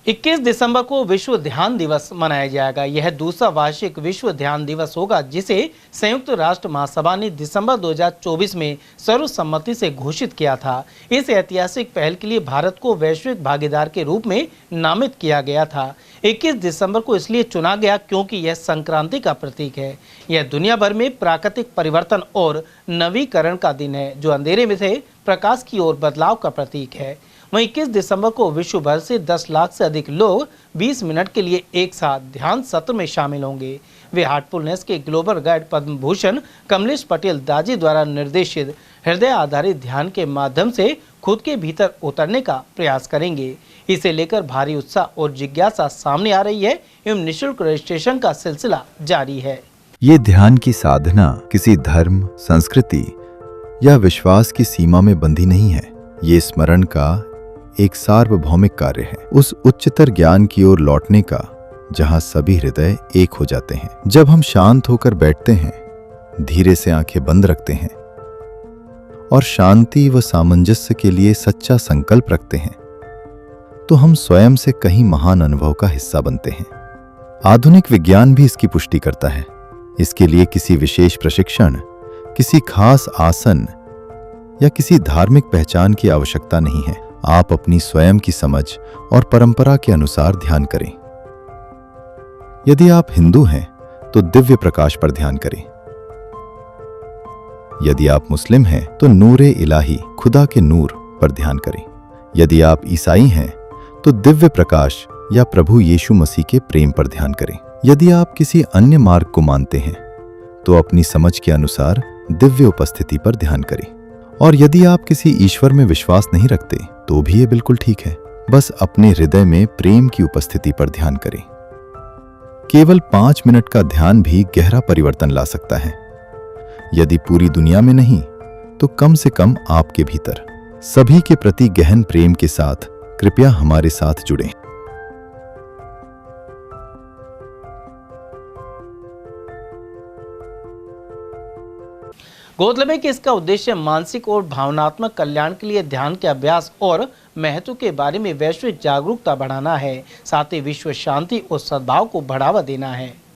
21 दिसंबर को विश्व ध्यान दिवस मनाया जाएगा। यह दूसरा वार्षिक विश्व ध्यान दिवस होगा, जिसे संयुक्त राष्ट्र महासभा ने दिसंबर 2024 में सर्वसम्मति से घोषित किया था। इस ऐतिहासिक पहल के लिए भारत को वैश्विक भागीदार के रूप में नामित किया गया था। 21 दिसंबर को इसलिए चुना गया क्योंकि यह संक्रांति का प्रतीक है। यह दुनिया भर में प्राकृतिक परिवर्तन और नवीकरण का दिन है, जो अंधेरे में से प्रकाश की ओर बदलाव का प्रतीक है। वहीं 21 दिसंबर को विश्व भर से 10 लाख से अधिक लोग 20 मिनट के लिए एक साथ ध्यान सत्र में शामिल होंगे। वे हार्टफुलनेस के ग्लोबल गाइड पद्म भूषण कमलेश पटेल दाजी द्वारा निर्देशित हृदय आधारित ध्यान के माध्यम से खुद के भीतर उतरने का प्रयास करेंगे। इसे लेकर भारी उत्साह और जिज्ञासा सामने आ रही है एवं निःशुल्क रजिस्ट्रेशन का सिलसिला जारी है। ये ध्यान की साधना किसी धर्म, संस्कृति या विश्वास की सीमा में बंधी नहीं है। ये स्मरण का एक सार्वभौमिक कार्य है, उस उच्चतर ज्ञान की ओर लौटने का जहां सभी हृदय एक हो जाते हैं। जब हम शांत होकर बैठते हैं, धीरे से आंखें बंद रखते हैं और शांति व सामंजस्य के लिए सच्चा संकल्प रखते हैं, तो हम स्वयं से कहीं महान अनुभव का हिस्सा बनते हैं। आधुनिक विज्ञान भी इसकी पुष्टि करता है। इसके लिए किसी विशेष प्रशिक्षण, किसी खास आसन या किसी धार्मिक पहचान की आवश्यकता नहीं है। आप अपनी स्वयं की समझ और परंपरा के अनुसार ध्यान करें। यदि आप हिंदू हैं तो दिव्य प्रकाश पर ध्यान करें। यदि आप मुस्लिम हैं तो नूरे इलाही, खुदा के नूर पर ध्यान करें। यदि आप ईसाई हैं तो दिव्य प्रकाश या प्रभु यीशु मसीह के प्रेम पर ध्यान करें। यदि आप किसी अन्य मार्ग को मानते हैं तो अपनी समझ के अनुसार दिव्य उपस्थिति पर ध्यान करें। और यदि आप किसी ईश्वर में विश्वास नहीं रखते तो भी ये बिल्कुल ठीक है। बस अपने हृदय में प्रेम की उपस्थिति पर ध्यान करें। केवल 5 मिनट का ध्यान भी गहरा परिवर्तन ला सकता है। यदि पूरी दुनिया में नहीं तो कम से कम आपके भीतर। सभी के प्रति गहन प्रेम के साथ कृपया हमारे साथ जुड़ें। गौरतलब है कि इसका उद्देश्य मानसिक और भावनात्मक कल्याण के लिए ध्यान के अभ्यास और महत्व के बारे में वैश्विक जागरूकता बढ़ाना है, साथ ही विश्व शांति और सद्भाव को बढ़ावा देना है।